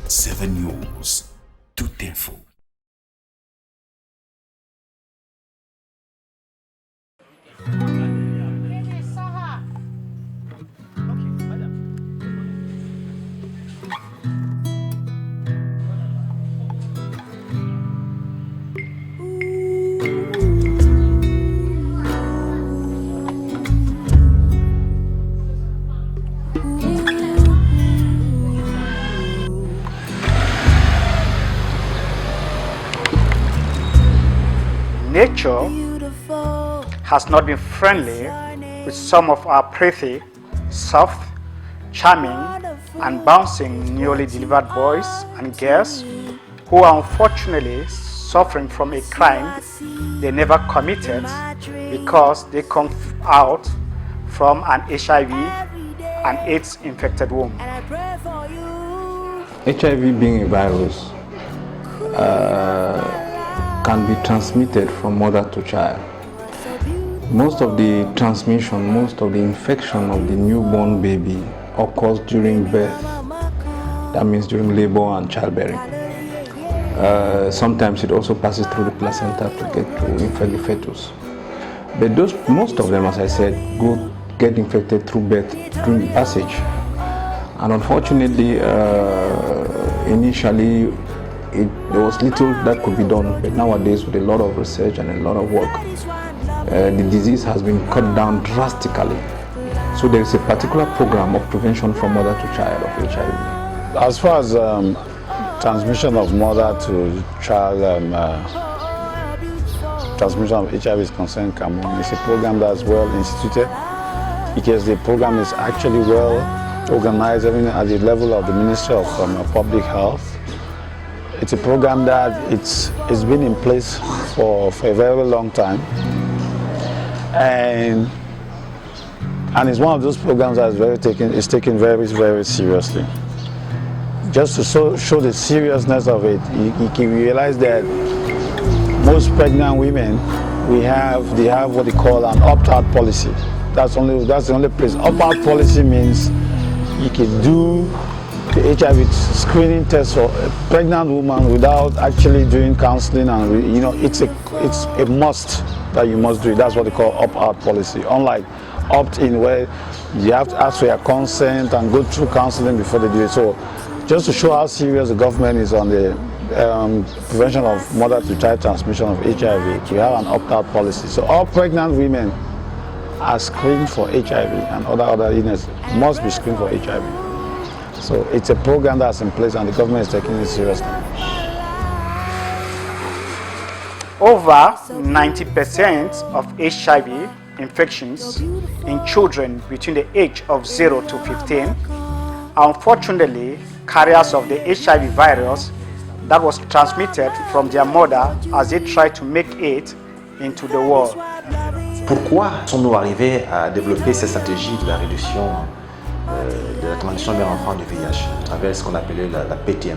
7 News, toute info. Nature has not been friendly with some of our pretty, soft, charming, and bouncing newly delivered boys and girls who are unfortunately suffering from a crime they never committed because they come out from an HIV and AIDS infected womb. HIV being a virus can be transmitted from mother to child. Most of the transmission, most of the infection of the newborn baby occurs during birth. That means during labor and childbearing. Sometimes it also passes through the placenta to infect the fetus. But most of them, as I said, get infected through birth, during passage. And unfortunately, initially, there was little that could be done, but nowadays with a lot of research and a lot of work, the disease has been cut down drastically. So there is a particular program of prevention from mother to child of HIV. As far as transmission of mother to child, transmission of HIV is concerned, Cameroon is a program that's well instituted because the program is actually well organized even at the level of the Ministry of Public Health. It's a program that it's been in place for a very long time, and it's one of those programs that is taken very, very seriously. Just to show the seriousness of it, you can realize that most pregnant women they have what they call an opt-out policy. That's the only place. Opt-out policy means you can do the HIV screening test for a pregnant woman without actually doing counseling, and it's a must that you must do it. That's what they call opt-out policy. Unlike opt-in, where you have to ask for your consent and go through counseling before they do it. So, just to show how serious the government is on the prevention of mother-to-child transmission of HIV, we have an opt-out policy. So all pregnant women are screened for HIV, and other illnesses must be screened for HIV. So it's a program that's in place and the government is taking it seriously. Over 90% of HIV infections in children between the age of 0 to 15 are unfortunately carriers of the HIV virus that was transmitted from their mother as they tried to make it into the world. Pourquoi sommes-nous arrivés à développer cette stratégie de la réduction de la transmission mère-enfant du VIH à travers ce qu'on appelait la PTM,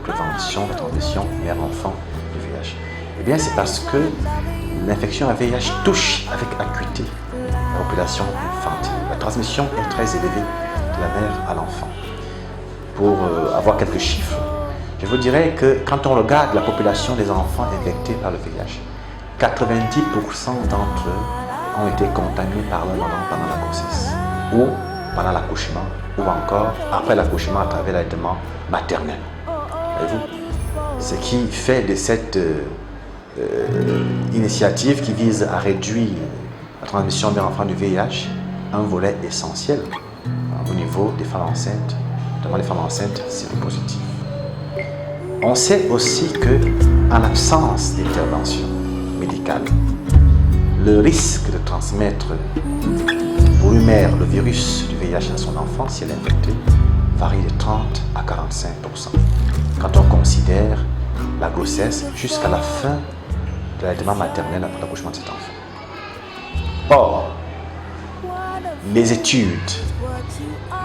prévention de transmission mère-enfant du VIH? Eh bien, c'est parce que l'infection à VIH touche avec acuité la population infantile. La transmission est très élevée de la mère à l'enfant. Pour avoir quelques chiffres, je vous dirais que quand on regarde la population des enfants infectés par le VIH, 90% d'entre eux ont été contaminés par leur maman pendant la grossesse, ou pendant l'accouchement, ou encore après l'accouchement à travers l'allaitement maternel. Voyez-vous? Ce qui fait de cette initiative qui vise à réduire la transmission mère-enfant du VIH un volet essentiel au niveau des femmes enceintes, notamment les femmes enceintes séropositives. On sait aussi que, en absence d'intervention médicale, le risque de transmettre pour une mère le virus du VIH à son enfant, si elle est infectée, varie de 30 à 45%. Quand on considère la grossesse jusqu'à la fin de l'allaitement maternel après l'accouchement de cet enfant. Or, les études,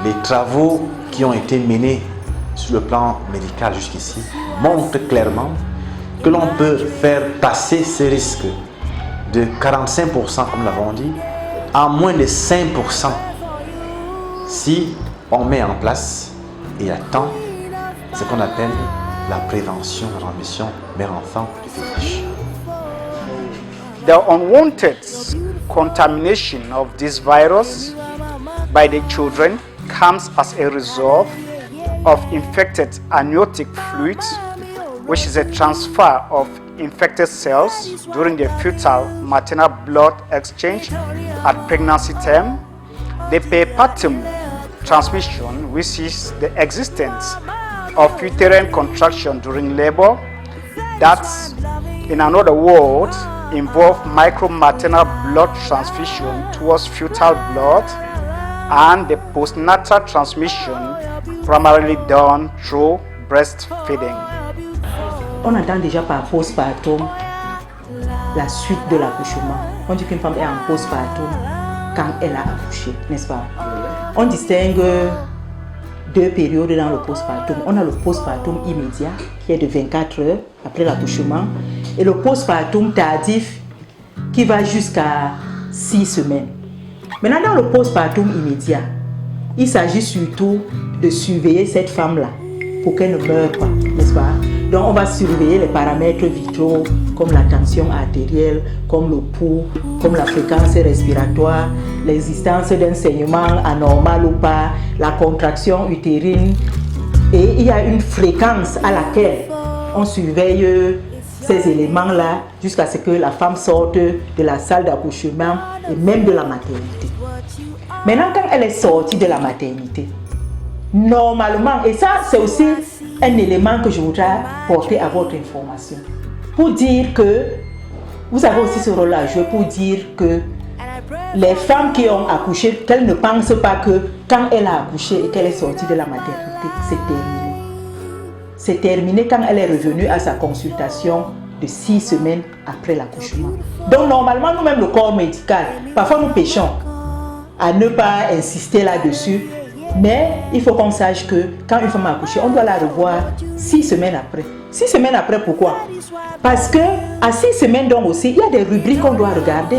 les travaux qui ont été menés sur le plan médical jusqu'ici montrent clairement que l'on peut faire passer ces risques de 45%, comme nous l'avons dit, à moins de 5% si on met en place et attend ce qu'on appelle la prévention de la transmission mère-enfant du VIH. The unwanted contamination of this virus by the children comes as a result of infected amniotic fluid, which is a transfer of infected cells during the fetal maternal blood exchange at pregnancy term. The peripartum transmission, which is the existence of uterine contraction during labor, that's, in another word, involve micromaternal blood transfusion towards fetal blood, and the postnatal transmission primarily done through breastfeeding. On entend déjà par postpartum la suite de l'accouchement. On dit qu'une femme est en postpartum quand elle a accouché, n'est-ce pas? On distingue deux périodes dans le postpartum. On a le postpartum immédiat qui est de 24 heures après l'accouchement et le postpartum tardif qui va jusqu'à 6 semaines. Maintenant, dans le postpartum immédiat, il s'agit surtout de surveiller cette femme-là pour qu'elle ne meure pas, n'est-ce pas? Donc, on va surveiller les paramètres vitaux comme la tension artérielle, comme le pouls, comme la fréquence respiratoire, l'existence d'un saignement anormal ou pas, la contraction utérine. Et il y a une fréquence à laquelle on surveille ces éléments-là jusqu'à ce que la femme sorte de la salle d'accouchement et même de la maternité. Maintenant, quand elle est sortie de la maternité, normalement, et ça c'est aussi un élément que je voudrais porter à votre information, pour dire que, vous avez aussi ce rôle à jouer pour dire que les femmes qui ont accouché, qu'elles ne pensent pas que quand elle a accouché et qu'elle est sortie de la maternité, c'est terminé. C'est terminé quand elle est revenue à sa consultation de 6 semaines après l'accouchement. Donc normalement, nous-mêmes, le corps médical, parfois nous péchons à ne pas insister là-dessus, mais il faut qu'on sache que quand une femme a accouché, on doit la revoir 6 semaines après. 6 semaines après, pourquoi? Parce que à 6 semaines donc aussi, il y a des rubriques qu'on doit regarder.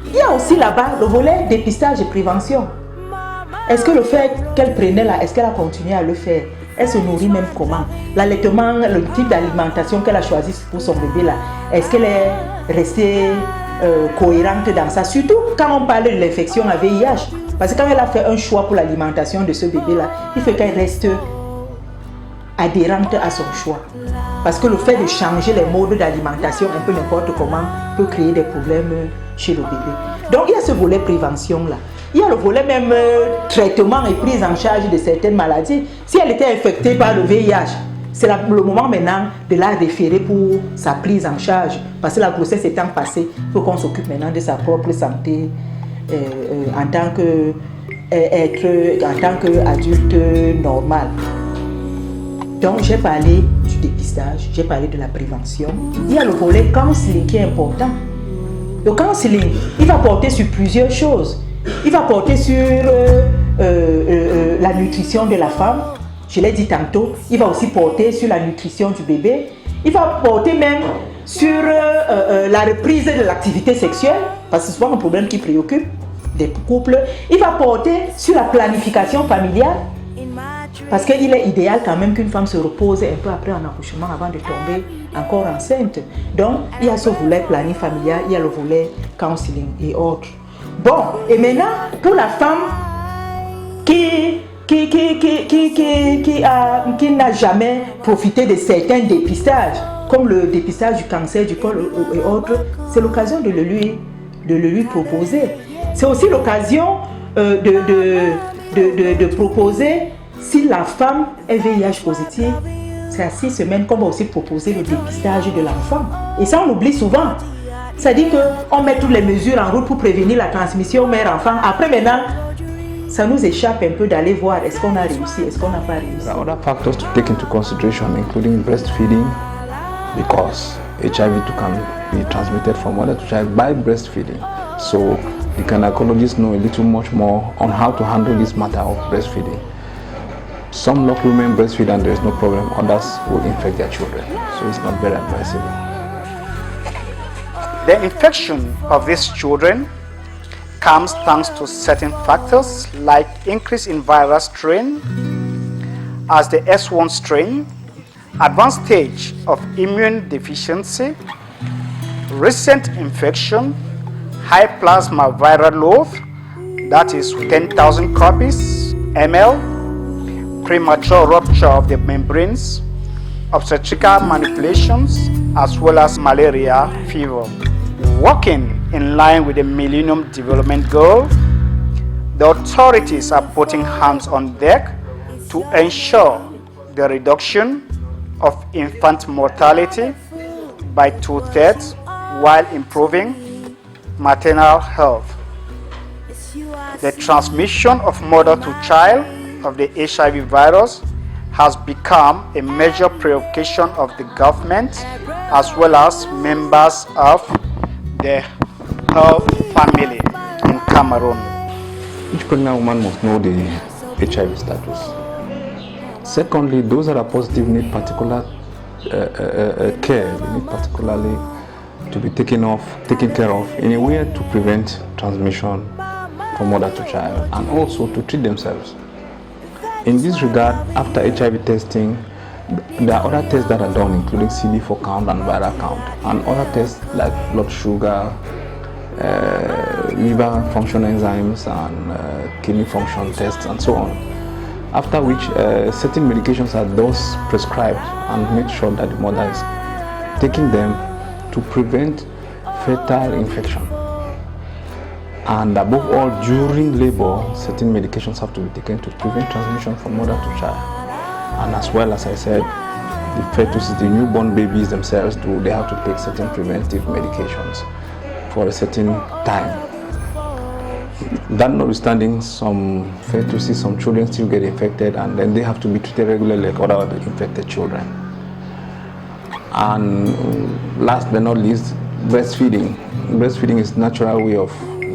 Il y a aussi là-bas le volet dépistage et prévention. Est-ce que le fait qu'elle prenait là, est-ce qu'elle a continué à le faire? Elle se nourrit même comment? L'allaitement, le type d'alimentation qu'elle a choisi pour son bébé là, est-ce qu'elle est restée cohérente dans ça? Surtout quand on parle de l'infection à VIH. Parce que quand elle a fait un choix pour l'alimentation de ce bébé là, il faut qu'elle reste adhérente à son choix. Parce que le fait de changer les modes d'alimentation un peu n'importe comment peut créer des problèmes chez le bébé. Donc il y a ce volet prévention là. Il y a le volet même traitement et prise en charge de certaines maladies. Si elle était infectée par le VIH, c'est le moment maintenant de la référer pour sa prise en charge. Parce que la grossesse étant passée, il faut qu'on s'occupe maintenant de sa propre santé en tant qu'adulte normal. Donc j'ai parlé du dépistage, j'ai parlé de la prévention. Il y a le volet counseling qui est important. Le counseling, il va porter sur plusieurs choses. Il va porter sur la nutrition de la femme. Je l'ai dit tantôt. Il va aussi porter sur la nutrition du bébé. Il va porter même sur la reprise de l'activité sexuelle, parce que c'est souvent un problème qui préoccupe des couples. Il va porter sur la planification familiale, parce qu'il est idéal quand même qu'une femme se repose un peu après un accouchement avant de tomber encore enceinte. Donc, il y a ce volet planning familial, il y a le volet counseling et autres. Bon, et maintenant, pour la femme qui n'a jamais profité de certains dépistages, comme le dépistage du cancer du col et autres, c'est l'occasion de le lui proposer. C'est aussi l'occasion de proposer, si la femme est VIH positive, c'est à 6 semaines qu'on va aussi proposer le dépistage de l'enfant. Et ça, on oublie souvent. C'est-à-dire qu'on met toutes les mesures en route pour prévenir la transmission mère-enfant. Après, maintenant, ça nous échappe un peu d'aller voir est-ce qu'on a réussi, est-ce qu'on n'a pas réussi. There are other factors to take into consideration, including breastfeeding, because HIV can be transmitted from mother to child by breastfeeding. So the gynecologists know a little much more on how to handle this matter of breastfeeding. Some local women breastfeed and there is no problem, others will infect their children. So it's not very advisable. The infection of these children comes thanks to certain factors like increase in virus strain as the S1 strain, advanced stage of immune deficiency, recent infection, high plasma viral load, that is 10,000 copies ml, premature rupture of the membranes, obstetrical manipulations, as well as malaria fever. Working in line with the Millennium Development Goal, the authorities are putting hands on deck to ensure the reduction of infant mortality by 2/3 while improving maternal health. The transmission of mother to child of the HIV virus has become a major preoccupation of the government as well as members of the health family in Cameroon. Each pregnant woman must know the HIV status. Secondly, those that are positive need particular care. They need particularly to be taken care of in a way to prevent transmission from mother to child and also to treat themselves. In this regard, after HIV testing, there are other tests that are done, including CD4 count and viral count, and other tests like blood sugar, liver function enzymes, and kidney function tests, and so on. After which, certain medications are thus prescribed and make sure that the mother is taking them to prevent fetal infection. And above all, during labor, certain medications have to be taken to prevent transmission from mother to child. And as well as I said, the fetuses, the newborn babies themselves, they have to take certain preventive medications for a certain time. That notwithstanding, some fetuses, some children still get infected, and then they have to be treated regularly like other infected children. And last but not least, breastfeeding. Breastfeeding is a natural way of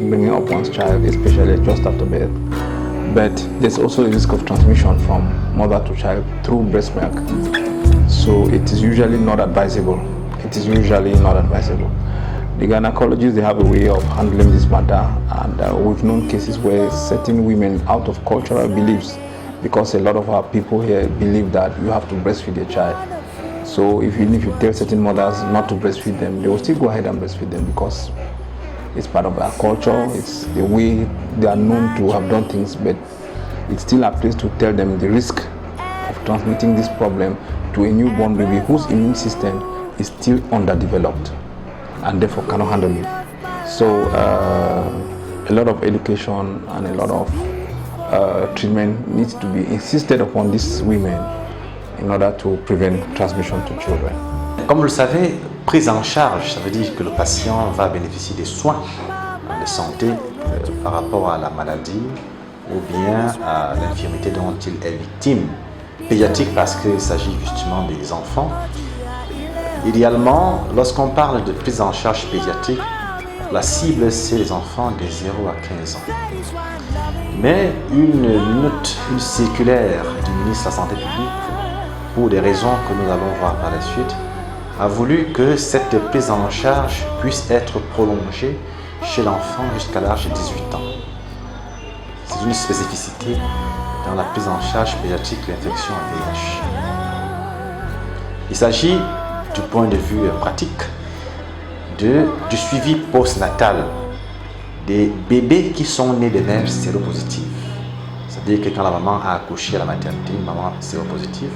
bringing up one's child, especially just after birth. But there's also a risk of transmission from mother to child through breast milk. So it is usually not advisable. The gynecologists, they have a way of handling this matter, and we've known cases where certain women, out of cultural beliefs, because a lot of our people here believe that you have to breastfeed your child. So even if you tell certain mothers not to breastfeed them, they will still go ahead and breastfeed them because it's part of our culture, it's the way they are known to have done things, but it's still a place to tell them the risk of transmitting this problem to a newborn baby whose immune system is still underdeveloped and therefore cannot handle it. So a lot of education and a lot of treatment needs to be insisted upon these women in order to prevent transmission to children. Comme vous le savez, prise en charge, ça veut dire que le patient va bénéficier des soins de santé par rapport à la maladie ou bien à l'infirmité dont il est victime. Pédiatrique parce qu'il s'agit justement des enfants. Idéalement, lorsqu'on parle de prise en charge pédiatrique, la cible c'est les enfants de 0 à 15 ans. Mais une circulaire du ministre de la Santé publique, pour des raisons que nous allons voir par la suite, a voulu que cette prise en charge puisse être prolongée chez l'enfant jusqu'à l'âge de 18 ans. C'est une spécificité dans la prise en charge pédiatrique de l'infection VIH. Il s'agit du point de vue pratique du suivi postnatal des bébés qui sont nés de mères séropositives. C'est-à-dire que quand la maman a accouché à la maternité, une maman séropositive,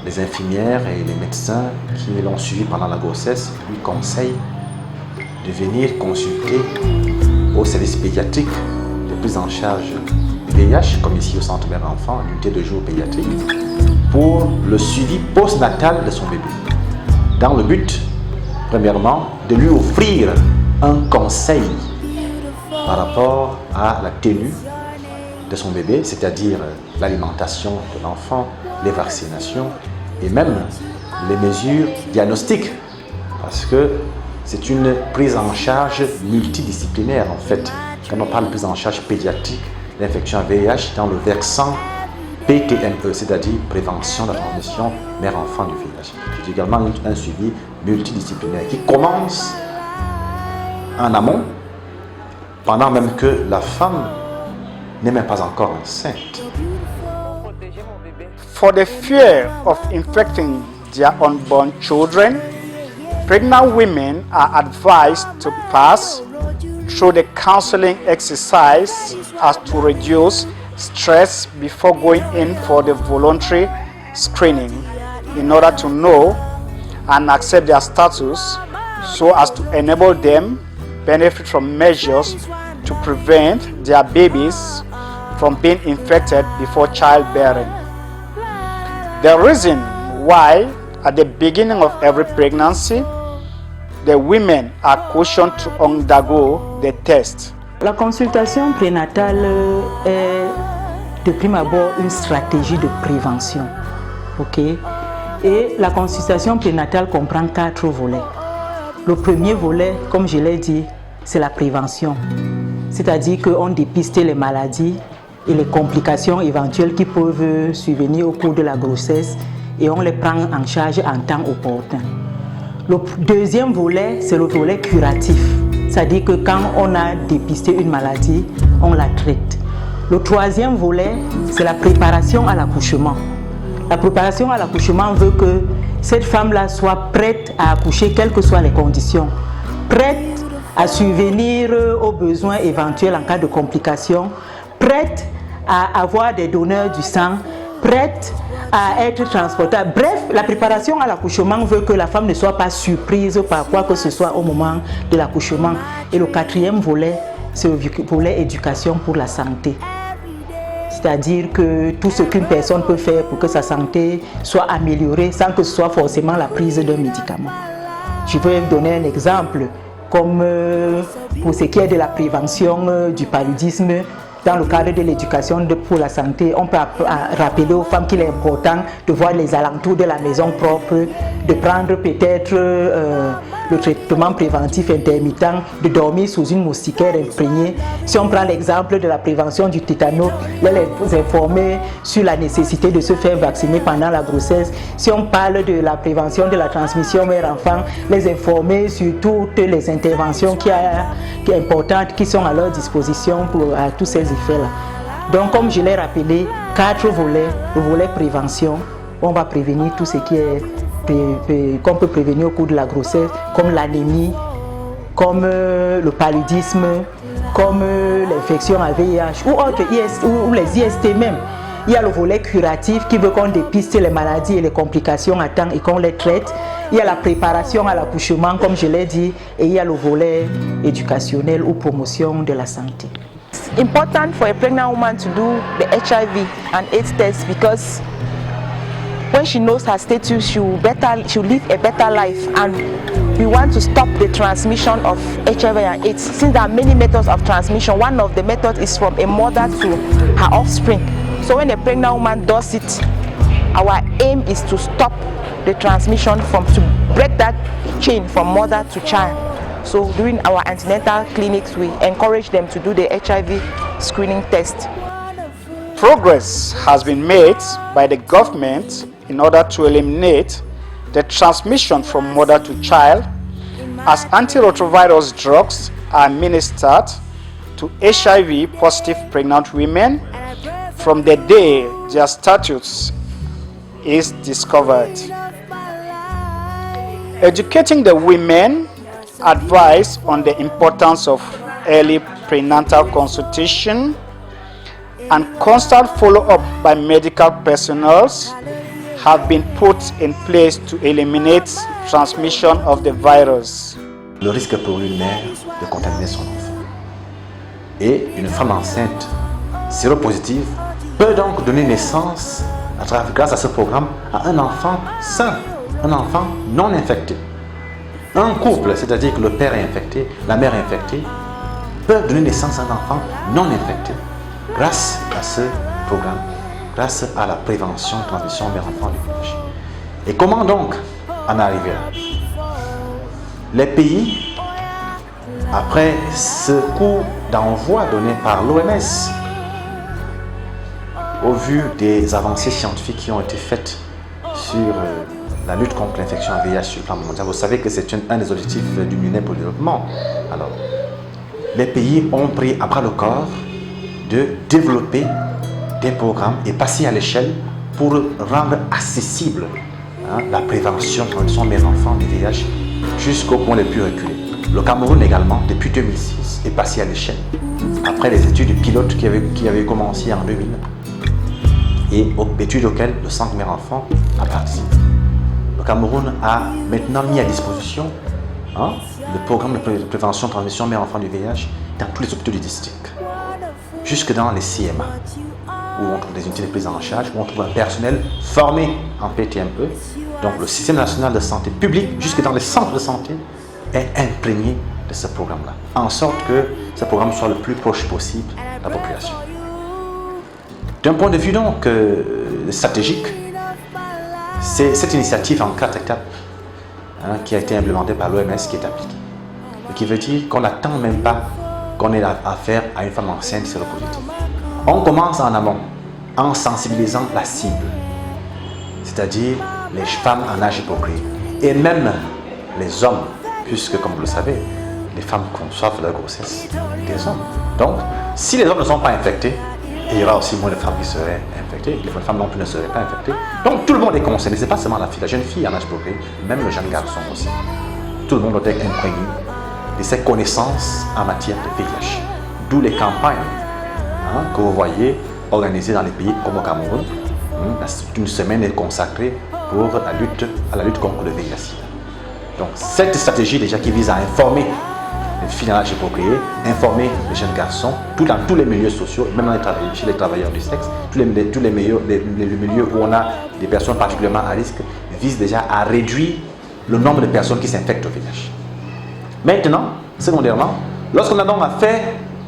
les infirmières et les médecins qui l'ont suivi pendant la grossesse lui conseillent de venir consulter au service pédiatrique de prise en charge VIH, comme ici au Centre Mère Enfant, l'unité de jour pédiatrique, pour le suivi postnatal de son bébé. Dans le but, premièrement, de lui offrir un conseil par rapport à la tenue de son bébé, c'est-à-dire l'alimentation de l'enfant, les vaccinations et même les mesures diagnostiques, parce que c'est une prise en charge multidisciplinaire en fait. Quand on parle de prise en charge pédiatrique, l'infection VIH dans le versant PTME, c'est-à-dire prévention de la transmission mère-enfant du VIH. C'est également un suivi multidisciplinaire qui commence en amont, pendant même que la femme n'est même pas encore enceinte. Protéger mon bébé. For the fear of infecting their unborn children, pregnant women are advised to pass through the counseling exercise as to reduce stress before going in for the voluntary screening in order to know and accept their status so as to enable them benefit from measures to prevent their babies from being infected before childbearing. The reason why at the beginning of every pregnancy, the women are cautioned to undergo the test. La consultation prénatale est de prime abord une stratégie de prévention. Ok? Et la consultation prénatale comprend 4 volets. Le premier volet, comme je l'ai dit, c'est la prévention. C'est-à-dire qu'on dépiste les maladies et les complications éventuelles qui peuvent survenir au cours de la grossesse et on les prend en charge en temps opportun. Le deuxième volet, c'est le volet curatif. C'est-à-dire que quand on a dépisté une maladie, on la traite. Le troisième volet, c'est la préparation à l'accouchement. La préparation à l'accouchement veut que cette femme-là soit prête à accoucher, quelles que soient les conditions. Prête à subvenir aux besoins éventuels en cas de complications. Prête à avoir des donneurs du sang. Prête à être transportable. Bref, la préparation à l'accouchement veut que la femme ne soit pas surprise par quoi que ce soit au moment de l'accouchement. Et le quatrième volet, c'est le volet éducation pour la santé. C'est-à-dire que tout ce qu'une personne peut faire pour que sa santé soit améliorée sans que ce soit forcément la prise d'un médicament. Je vais vous donner un exemple, comme pour ce qui est de la prévention du paludisme. Dans le cadre de l'éducation pour la santé, on peut rappeler aux femmes qu'il est important de voir les alentours de la maison propre, de prendre peut-être le traitement préventif intermittent, de dormir sous une moustiquaire imprégnée. Si on prend l'exemple de la prévention du tétanos, les informer sur la nécessité de se faire vacciner pendant la grossesse. Si on parle de la prévention de la transmission mère-enfant, les informer sur toutes les interventions qui sont importantes, qui sont à leur disposition pour tous ces effets-là. Donc, comme je l'ai rappelé, 4 volets. Le volet prévention, on va prévenir tout ce qui est qu'on peut prévenir au cours de la grossesse, comme l'anémie, comme le paludisme, comme l'infection à VIH ou les IST même. Il y a le volet curatif qui veut qu'on dépiste les maladies et les complications à temps et qu'on les traite. Il y a la préparation à l'accouchement, comme je l'ai dit, et il y a le volet éducationnel ou promotion de la santé. It's important for a pregnant woman to do the HIV and AIDS test because when she knows her status, she'll live a better life, and we want to stop the transmission of HIV and AIDS. Since there are many methods of transmission, one of the methods is from a mother to her offspring. So when a pregnant woman does it, our aim is to stop the transmission to break that chain from mother to child. So during our antenatal clinics, we encourage them to do the HIV screening test. Progress has been made by the government in order to eliminate the transmission from mother to child, as antiretrovirus drugs are administered to HIV positive pregnant women from the day their status is discovered. Educating the women, advice on the importance of early prenatal consultation, and constant follow-up by medical personnel have been put in place to eliminate transmission of the virus. Le risque pour une mère de contaminer son enfant. Et une femme enceinte séropositive peut donc donner naissance, grâce à ce programme, à un enfant sain, un enfant non infecté. Un couple, c'est-à-dire que le père est infecté, la mère est infectée, peut donner naissance à un enfant non infecté grâce à ce programme, grâce à la prévention de transmission mère-enfant du VIH. Et comment donc en arriver là? Les pays, après ce coup d'envoi donné par l'OMS, au vu des avancées scientifiques qui ont été faites sur la lutte contre l'infection à VIH sur le plan mondial, vous savez que c'est un des objectifs du millénaire pour le développement. Alors, les pays ont pris à bras le corps de développer des programmes et passer à l'échelle pour rendre accessible la prévention de mère-enfant du VIH jusqu'au point le plus reculé. Le Cameroun également, depuis 2006, est passé à l'échelle. Après les études pilotes qui avaient commencé en 2000 et études auxquelles le Centre mère-enfant a participé. Le Cameroun a maintenant mis à disposition le programme de prévention de transmission mère-enfant du VIH dans tous les hôpitaux du district, jusque dans les CMA, où on trouve des unités de prise en charge, où on trouve un personnel formé en PTME. Donc le système national de santé publique, jusque dans les centres de santé, est imprégné de ce programme-là, en sorte que ce programme soit le plus proche possible de la population. D'un point de vue donc stratégique, c'est cette initiative en 4 étapes qui a été implémentée par l'OMS qui est appliquée. Ce qui veut dire qu'on n'attend même pas qu'on ait affaire à une femme enceinte séropositive. On commence en amont, en sensibilisant la cible, c'est-à-dire les femmes en âge de procréer, et même les hommes, puisque comme vous le savez, les femmes conçoivent leur grossesse des hommes. Donc, si les hommes ne sont pas infectés, il y aura aussi moins de femmes qui seraient infectées, les femmes non plus ne seraient pas infectées. Donc tout le monde est concerné, ce n'est pas seulement la jeune fille en âge de procréer, même le jeune garçon aussi. Tout le monde doit être imprégné de ses connaissances en matière de VIH. D'où les campagnes que vous voyez organisées dans les pays comme au Cameroun. Une semaine est consacrée pour à la lutte contre le VIH. Donc cette stratégie déjà qui vise à informer les filles en âge de procréer, informer les jeunes garçons, dans tous les milieux sociaux, même chez les travailleurs du sexe, tous les milieux où on a des personnes particulièrement à risque, vise déjà à réduire le nombre de personnes qui s'infectent au VIH. Maintenant, secondairement, lorsqu'on a donc affaire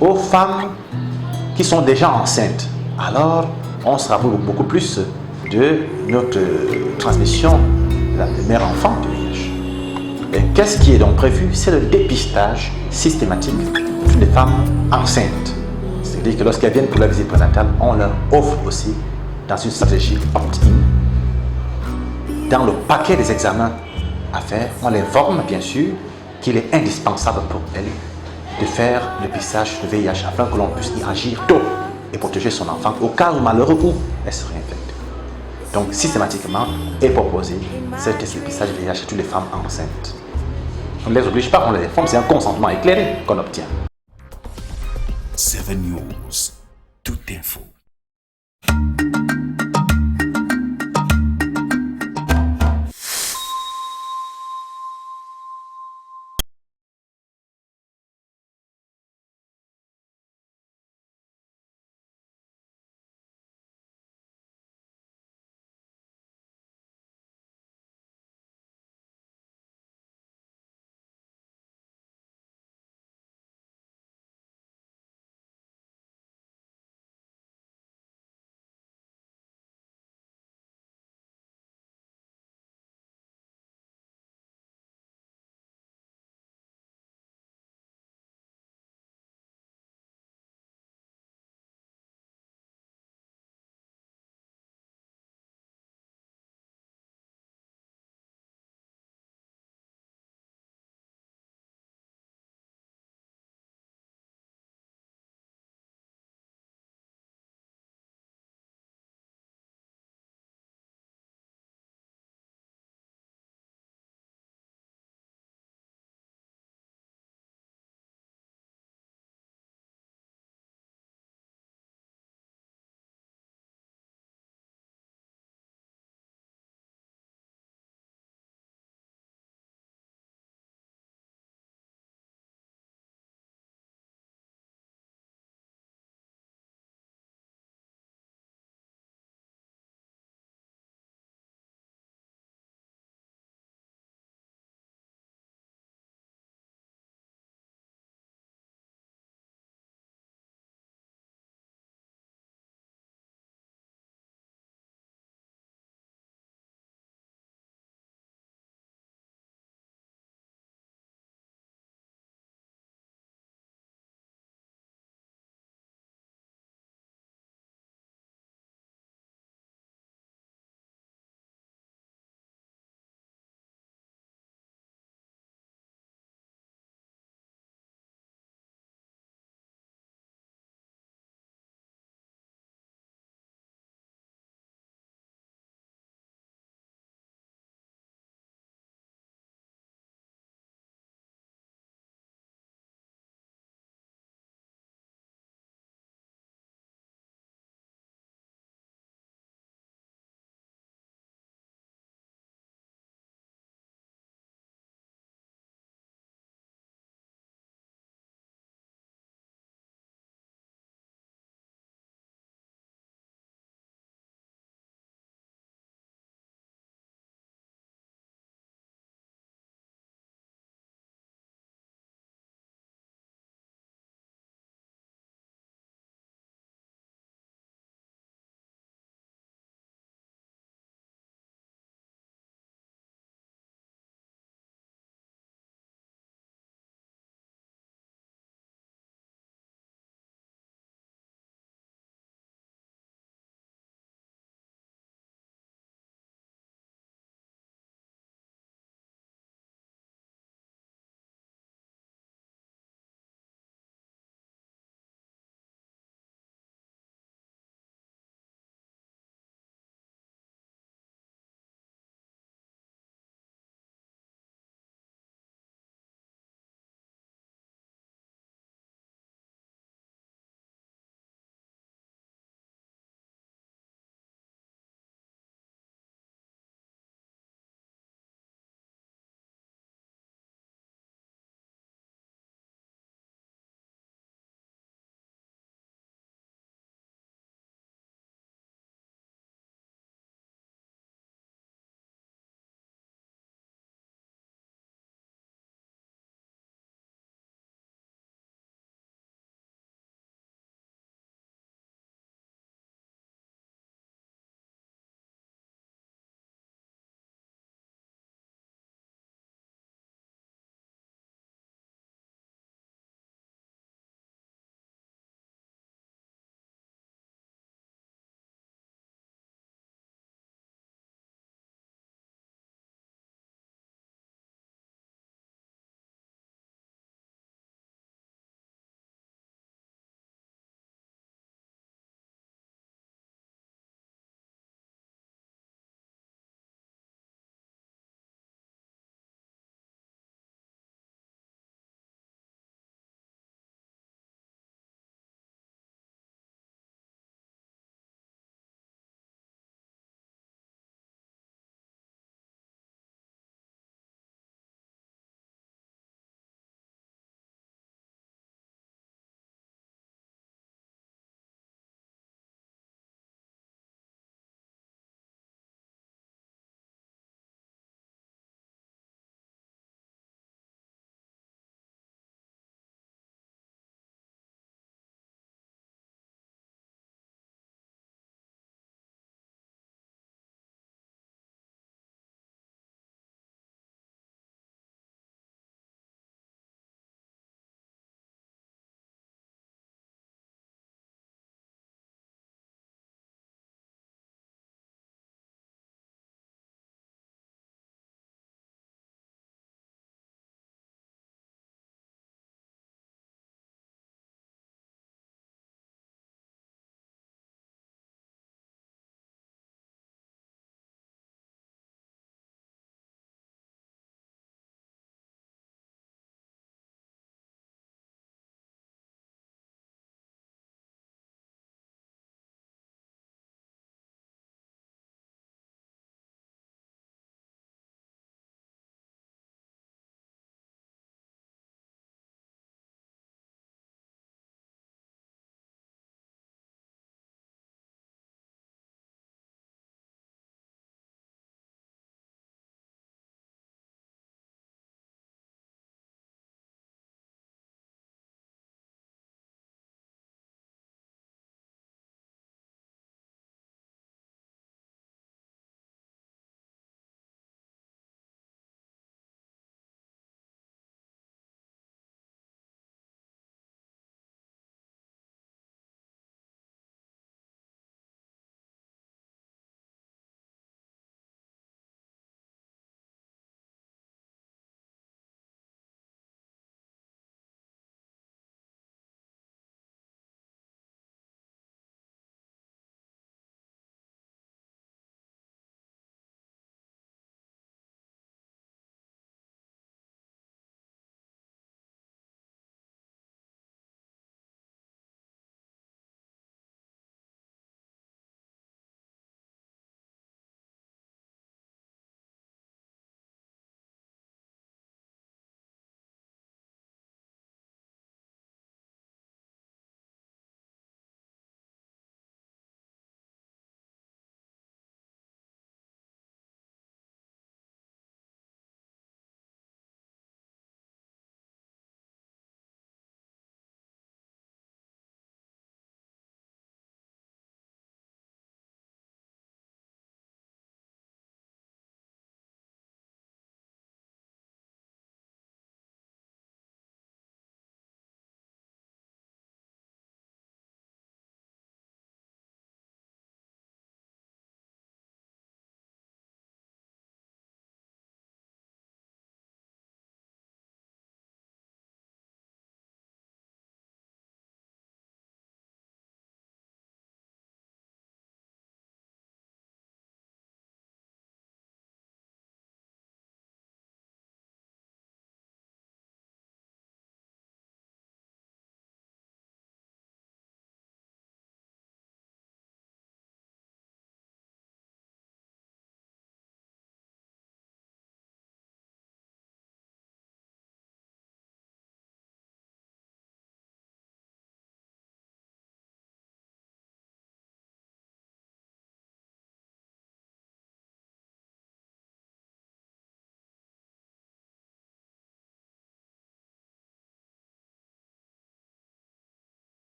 aux femmes qui sont déjà enceintes, alors on se rapproche beaucoup plus de notre transmission de mère-enfant du VIH. Et qu'est-ce qui est donc prévu? C'est le dépistage systématique de toutes les femmes enceintes. C'est-à-dire que lorsqu'elles viennent pour la visite prénatale, on leur offre aussi, dans une stratégie opt-in, dans le paquet des examens à faire, on les informe bien sûr qu'il est indispensable pour elles de faire le dépistage de VIH afin que l'on puisse y agir tôt et protéger son enfant au cas où malheureux où elle serait infectée. Donc systématiquement est proposé ce dépistage de VIH à toutes les femmes enceintes. On ne les oblige pas, on les informe, c'est un consentement éclairé qu'on obtient. 7 News, toute info.